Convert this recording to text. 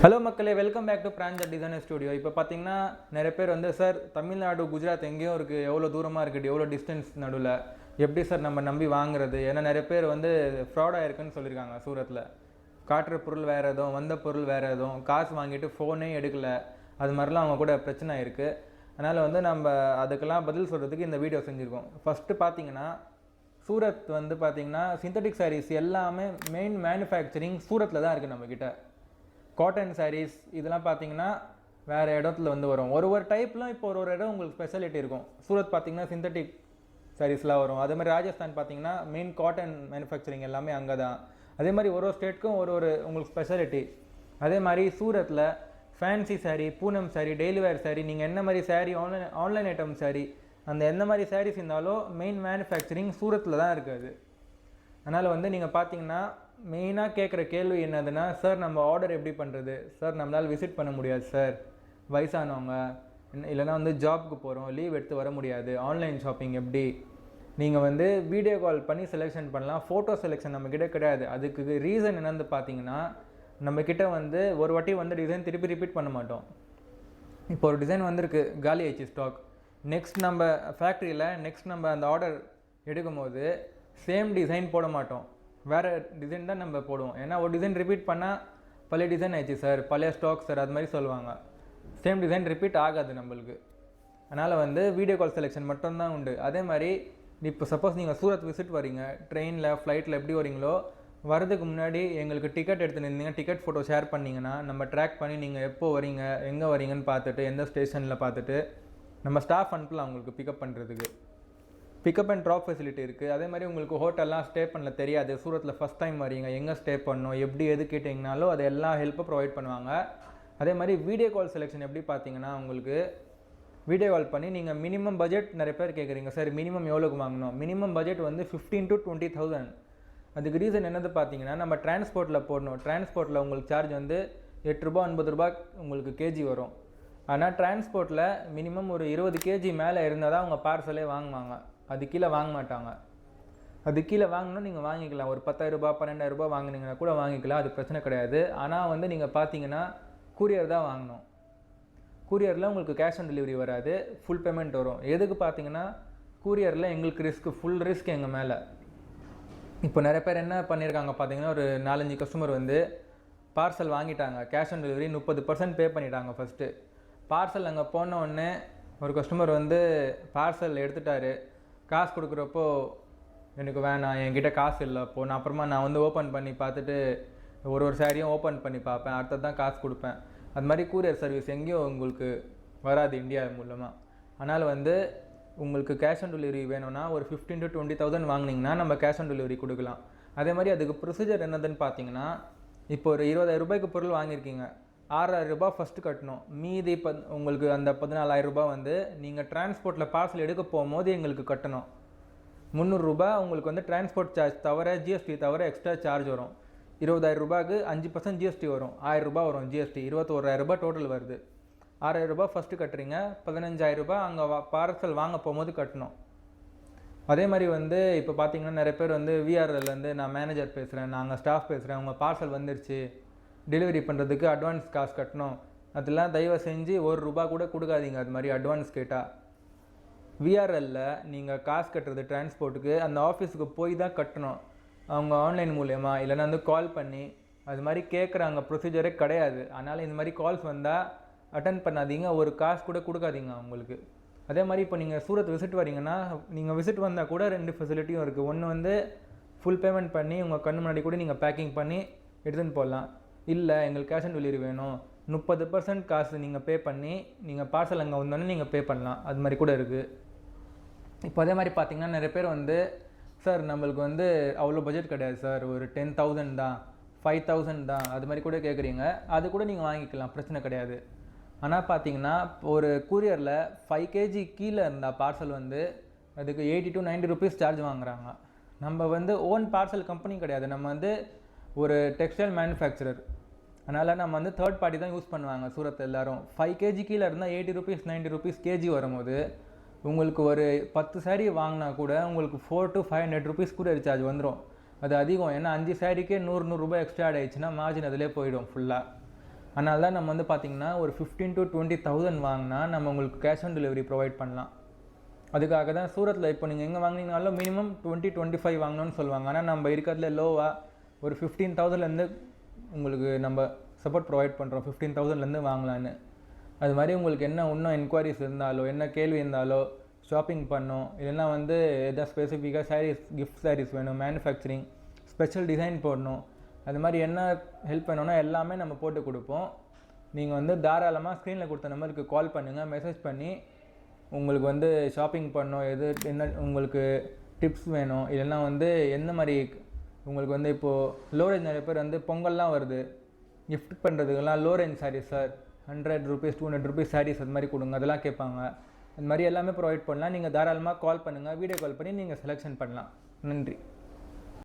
Hello மக்களே, welcome back to branch designer studio. இப்போ பார்த்தீங்கன்னா நிறைய பேர் வந்து சார் தமிழ்நாடு குஜராத் எங்கேயும் இருக்குது, எவ்வளோ தூரமாக இருக்குது, எவ்வளோ டிஸ்டன்ஸ் நடுவில் எப்படி சார் நம்ம நம்பி வாங்குறது? ஏன்னா நிறைய பேர் வந்து ஃப்ராடாக இருக்குன்னு சொல்லியிருக்காங்க. சூரத்தில் காட்டுற பொருள் வேறு எதுவும், வந்த பொருள் வேறு எதுவும், காசு வாங்கிட்டு ஃபோனே எடுக்கலை, அது மாதிரிலாம் அவங்க கூட பிரச்சனை இருக்குது. அதனால் வந்து நம்ம அதுக்கெல்லாம் பதில் சொல்கிறதுக்கு இந்த வீடியோ செஞ்சுருக்கோம். ஃபஸ்ட்டு பார்த்தீங்கன்னா சூரத் வந்து பார்த்தீங்கன்னா சிந்தட்டிக் சாரீஸ் எல்லாமே மெயின் மேனுஃபேக்சரிங் சூரத்தில் தான் இருக்குது. நம்மக்கிட்ட காட்டன் சாரீஸ் இதெல்லாம் பார்த்தீங்கன்னா வேறு இடத்துல வந்து வரும். ஒரு டைப்லாம் இப்போ ஒரு இடம் உங்களுக்கு ஸ்பெஷாலிட்டி இருக்கும். சூரத் பார்த்தீங்கன்னா சிந்தட்டிக் சாரீஸ்லாம் வரும். அதே மாதிரி ராஜஸ்தான் பார்த்தீங்கன்னா மெயின் காட்டன் மேனுஃபேக்சரிங் எல்லாமே அங்கே தான். அதே மாதிரி ஒரு ஸ்டேட்டுக்கும் ஒரு உங்களுக்கு ஸ்பெஷாலிட்டி. அதே மாதிரி சூரத்தில் ஃபேன்சி சாரீ, பூனம் சாரீ, டெய்லி வேர் சாரீ, நீங்கள் என்ன மாதிரி சாரீ, ஆன்லைன் ஐட்டம் சாரீ, அந்த எந்த மாதிரி சாரீஸ் இருந்தாலும் மெயின் மேனுஃபேக்சரிங் சூரத்தில் தான் இருக்குது. அதனால் வந்து நீங்கள் பார்த்தீங்கன்னா மெயினாக கேட்குற கேள்வி என்னதுன்னா, சார் நம்ம ஆர்டர் எப்படி பண்ணுறது சார், நம்மளால் விசிட் பண்ண முடியாது சார், வயசானவங்க இல்லைனா வந்து ஜாப்க்கு போகிறோம், லீவ் எடுத்து வர முடியாது, ஆன்லைன் ஷாப்பிங் எப்படி? நீங்கள் வந்து வீடியோ கால் பண்ணி செலெக்ஷன் பண்ணலாம், ஃபோட்டோ செலெக்ஷன் நம்மக்கிட்ட கிடையாது. அதுக்கு ரீசன் என்னென்னு பார்த்தீங்கன்னா, நம்மக்கிட்ட வந்து ஒரு வாட்டி வந்து டிசைன் திருப்பி ரிப்பீட் பண்ண மாட்டோம். இப்போ ஒரு டிசைன் வந்திருக்கு, காலி ஆயிடுச்சு ஸ்டாக், நெக்ஸ்ட் நம்ம ஃபேக்ட்ரியில் நம்ம அந்த ஆர்டர் எடுக்கும் போது சேம் டிசைன் போட மாட்டோம், வேறு டிசைன் தான் நம்ம போடுவோம். ஏன்னா ஒரு டிசைன் ரிப்பீட் பண்ணால் பழைய டிசைன் ஆயிடுச்சு சார், பழைய ஸ்டாக் சார், அது மாதிரி சொல்லுவாங்க. சேம் டிசைன் ரிப்பீட் ஆகாது நம்மளுக்கு. அதனால் வந்து வீடியோ கால் செலெக்ஷன் மட்டும்தான் உண்டு. அதே மாதிரி இப்போ சப்போஸ் நீங்கள் சூரத் விசிட் வரீங்க, ட்ரெயினில் ஃப்ளைட்டில் எப்படி வரீங்களோ, வரதுக்கு முன்னாடி எங்களுக்கு டிக்கெட் எடுத்து நின்றீங்க, டிக்கெட் ஃபோட்டோ ஷேர் பண்ணிங்கன்னா நம்ம ட்ராக் பண்ணி நீங்கள் எப்போ வரீங்க, எங்கே வரீங்கன்னு பார்த்துட்டு, எந்த ஸ்டேஷனில் பார்த்துட்டு நம்ம ஸ்டாஃப் அனுப்பலாம் உங்களுக்கு பிக்கப் பண்ணுறதுக்கு. பிக்கப் அண்ட் ட்ராப் ஃபெசிலிட்டி இருக்குது. அதே மாதிரி உங்களுக்கு ஹோட்டல்லாம் ஸ்டே பண்ணல தெரியாது, சூரத்தில் ஃபஸ்ட் டைம் வரீங்க, எங்கே ஸ்டே பண்ணணும், எப்படி எது கேட்டிங்கனாலும் அது எல்லா ஹெல்ப்பும் ப்ரொவைட் பண்ணுவாங்க. அதே மாதிரி வீடியோ கால் செலெக்ஷன் எப்படி பார்த்தீங்கன்னா, உங்களுக்கு வீடியோ கால் பண்ணி நீங்கள் மினிமம் பட்ஜெட் நிறைய பேர் கேட்குறீங்க சார், மினிமம் எவ்வளோக்கு வாங்கணும்? மினிமம் பட்ஜெட் வந்து 15,000 to 20,000. அதுக்கு ரீசன் என்னது பார்த்தீங்கன்னா, நம்ம டிரான்ஸ்போர்ட்டில் போடணும். டிரான்ஸ்போர்ட்டில் உங்களுக்கு சார்ஜ் வந்து 8 ரூபா 9 ரூபா உங்களுக்கு கேஜி வரும். ஆனால் டிரான்ஸ்போர்ட்டில் மினிமம் ஒரு 20 கேஜி மேலே இருந்தால் தான் அவங்க பார்சலே வாங்குவாங்க, அது கீழே வாங்க மாட்டாங்க. அது கீழே வாங்கினா நீங்கள் வாங்கிக்கலாம், ஒரு 10,000 ரூபா 12,000 ரூபா வாங்கினீங்கன்னா கூட வாங்கிக்கலாம், அது பிரச்சனை கிடையாது. ஆனால் வந்து நீங்கள் பார்த்தீங்கன்னா கூரியர் தான் வாங்கணும். கூரியரில் உங்களுக்கு கேஷ் ஆன் டெலிவரி வராது, ஃபுல் பேமெண்ட் வரும். எதுக்கு பார்த்தீங்கன்னா கூரியரில் எங்களுக்கு ரிஸ்க்கு, ஃபுல் ரிஸ்க் எங்கள் மேலே. இப்போ நிறைய பேர் என்ன பண்ணியிருக்காங்க பார்த்தீங்கன்னா, ஒரு 4-5 கஸ்டமர் வந்து பார்சல் வாங்கிட்டாங்க, கேஷ் ஆன் டெலிவரி 30% பே பண்ணிட்டாங்க. ஃபஸ்ட்டு பார்சல் அங்கே போன உடனே ஒரு கஸ்டமர் வந்து பார்சல் எடுத்துட்டாரு, காசு கொடுக்குறப்போ எனக்கு வேணாம், என்கிட்ட காசு இல்லை, அப்போது நான் அப்புறமா நான் வந்து ஓப்பன் பண்ணி பார்த்துட்டு ஒரு சாரியும் ஓப்பன் பண்ணி பார்ப்பேன், அடுத்தது தான் காசு கொடுப்பேன். அது மாதிரி கூரியர் சர்வீஸ் எங்கேயும் உங்களுக்கு வராது இந்தியா மூலமாக. அதனால் வந்து உங்களுக்கு கேஷ் ஆன் டெலிவரி வேணும்னா ஒரு 15,000 to 20,000 வாங்கினீங்கன்னா நம்ம கேஷ் ஆன் டெலிவரி கொடுக்கலாம். அதே மாதிரி அதுக்கு ப்ரொசீஜர் என்னதுன்னு பார்த்தீங்கன்னா, இப்போ ஒரு 20,000 ரூபாய்க்கு பொருள் வாங்கியிருக்கீங்க, 6,000 ரூபா ஃபஸ்ட்டு கட்டணும். மீதி உங்களுக்கு அந்த 14,000 ரூபா வந்து நீங்கள் டிரான்ஸ்போர்ட்டில் பார்சல் எடுக்க போகும்போது எங்களுக்கு கட்டணும். 300 ரூபா உங்களுக்கு வந்து டிரான்ஸ்போர்ட் சார்ஜ் தவிர, ஜிஎஸ்டி தவிர எக்ஸ்ட்ரா சார்ஜ் வரும். 20,000 ரூபாய்க்கு 5% ஜிஎஸ்டி வரும், 1,000 ரூபா வரும் ஜிஎஸ்டி, 21,000 ரூபா டோட்டல் வருது. 6,000 ரூபா ஃபஸ்ட்டு கட்டுறீங்க, 15,000 ரூபா அங்கே பார்சல் வாங்க போகும்போது கட்டணும். அதே மாதிரி வந்து இப்போ பார்த்தீங்கன்னா நிறைய பேர் வந்து விஆர்எல்லேருந்து நான் மேனேஜர் பேசுகிறேன், நாங்கள் ஸ்டாஃப் பேசுகிறேன், உங்கள் பார்சல் வந்துருச்சு, டெலிவரி பண்ணுறதுக்கு அட்வான்ஸ் காசு கட்டணும், அதெல்லாம் தயவு செஞ்சு 1 ரூபா கூட கொடுக்காதீங்க. அது மாதிரி அட்வான்ஸ் கேட்டால் விஆர்எல்லில் நீங்கள் காசு கட்டுறது டிரான்ஸ்போர்ட்டுக்கு அந்த ஆஃபீஸுக்கு போய் தான் கட்டணும். அவங்க ஆன்லைன் மூலயமா இல்லைன்னா வந்து கால் பண்ணி அது மாதிரி கேட்குறாங்க, ப்ரொசீஜரே கிடையாது. அதனால் இந்த மாதிரி கால்ஸ் வந்தால் அட்டன் பண்ணாதீங்க, ஒரு காசு கூட கொடுக்காதீங்க அவங்களுக்கு. அதே மாதிரி இப்போ நீங்கள் சூரத் விசிட் வரீங்கன்னா, நீங்கள் விசிட் வந்தால் கூட 2 ஃபெசிலிட்டியும் இருக்குது. ஒன்று வந்து ஃபுல் பேமெண்ட் பண்ணி உங்கள் கண்ணு முன்னாடி கூட நீங்கள் பேக்கிங் பண்ணி எடுத்துன்னு போடலாம். இல்லை எங்களுக்கு கேஷ் ஆன் டெலிவரி வேணும், 30% காசு நீங்கள் பே பண்ணி நீங்கள் பார்சல் அங்கே வந்தோடனே நீங்கள் பே பண்ணலாம், அது மாதிரி கூட இருக்குது. இப்போ அதே மாதிரி பார்த்தீங்கன்னா நிறைய பேர் வந்து சார் நம்மளுக்கு வந்து அவ்வளோ பட்ஜெட் கிடையாது சார், ஒரு 10,000 தான், 5,000 தான், அது மாதிரி கூட கேட்குறீங்க, அது கூட நீங்கள் வாங்கிக்கலாம், பிரச்சனை கிடையாது. ஆனால் பார்த்தீங்கன்னா ஒரு கூரியரில் 5 கேஜி கீழே இருந்தால் பார்சல் வந்து அதுக்கு 80 to 90 rupees சார்ஜ் வாங்குறாங்க. நம்ம வந்து ஓன் பார்சல் கம்பெனி கிடையாது, நம்ம வந்து ஒரு டெக்ஸ்டைல் மேனுஃபேக்சரர். அதனால் நம்ம வந்து தேர்ட் பார்ட்டி தான் யூஸ் பண்ணுவாங்க சூரத் எல்லோரும். 5 கேஜி கீழே இருந்தால் 80 rupees 90 rupees கேஜி வரும்போது உங்களுக்கு ஒரு 10 சாரீ வாங்கினா கூட உங்களுக்கு 400 to 500 rupees கூட ரீசார்ஜ் வந்துடும். அது அதிகம், ஏன்னா 5 சாரீக்கே 100 ரூபாய் எக்ஸ்ட்ரா ஆட் ஆயிடுச்சுன்னா மார்ஜின் அதிலே போயிடும் ஃபுல்லாக. அதனால தான் நம்ம வந்து பார்த்திங்கன்னா ஒரு 15,000 to 20,000 வாங்கினா நம்ம உங்களுக்கு கேஷ் ஆன் டெலிவரி ப்ரொவைட் பண்ணலாம். அதுக்காக தான் சூரத்தில் இப்போ நீங்கள் எங்கே வாங்கினீங்கனாலும் மினிமம் 20-25 வாங்கணும்னு சொல்லுவாங்க. ஆனால் நம்ம இருக்கிறதுல லோவாக ஒரு 15,000லேருந்து உங்களுக்கு நம்ம சப்போர்ட் ப்ரொவைட் பண்ணுறோம். 15,000லேருந்து வாங்கலான்னு. அது மாதிரி உங்களுக்கு என்ன இன்னும் என்கொயரிஸ் இருந்தாலோ என்ன கேள்வி இருந்தாலோ ஷாப்பிங் பண்ணோம் இல்லைன்னா வந்து எதாவது ஸ்பெசிஃபிக்காக சாரீஸ் கிஃப்ட் சாரீஸ் வேணும், மேனுஃபேக்சரிங் ஸ்பெஷல் டிசைன் போடணும், அது மாதிரி என்ன ஹெல்ப் வேணும்னா எல்லாமே நம்ம போட்டு கொடுப்போம். நீங்கள் வந்து தாராளமாக ஸ்க்ரீனில் கொடுத்த நம்பருக்கு கால் பண்ணுங்கள், மெசேஜ் பண்ணி உங்களுக்கு வந்து ஷாப்பிங் பண்ணணும், என்ன உங்களுக்கு டிப்ஸ் வேணும், இல்லைன்னா வந்து எந்த மாதிரி உங்களுக்கு வந்து இப்போது லோ ரேஞ்ச் நிறைய பேர் வந்து பொங்கல்லாம் வருது கிஃப்ட் பண்ணுறதுக்கெல்லாம் low range saris sir 100 rupees 200 rupees saris அது மாதிரி கொடுங்க அதெல்லாம் கேட்பாங்க. அது மாதிரி எல்லாமே ப்ரொவைட் பண்ணலாம். நீங்கள் தாராளமாக கால் பண்ணுங்கள், வீடியோ கால் பண்ணி நீங்கள் செலெக்ஷன் பண்ணலாம். நன்றி.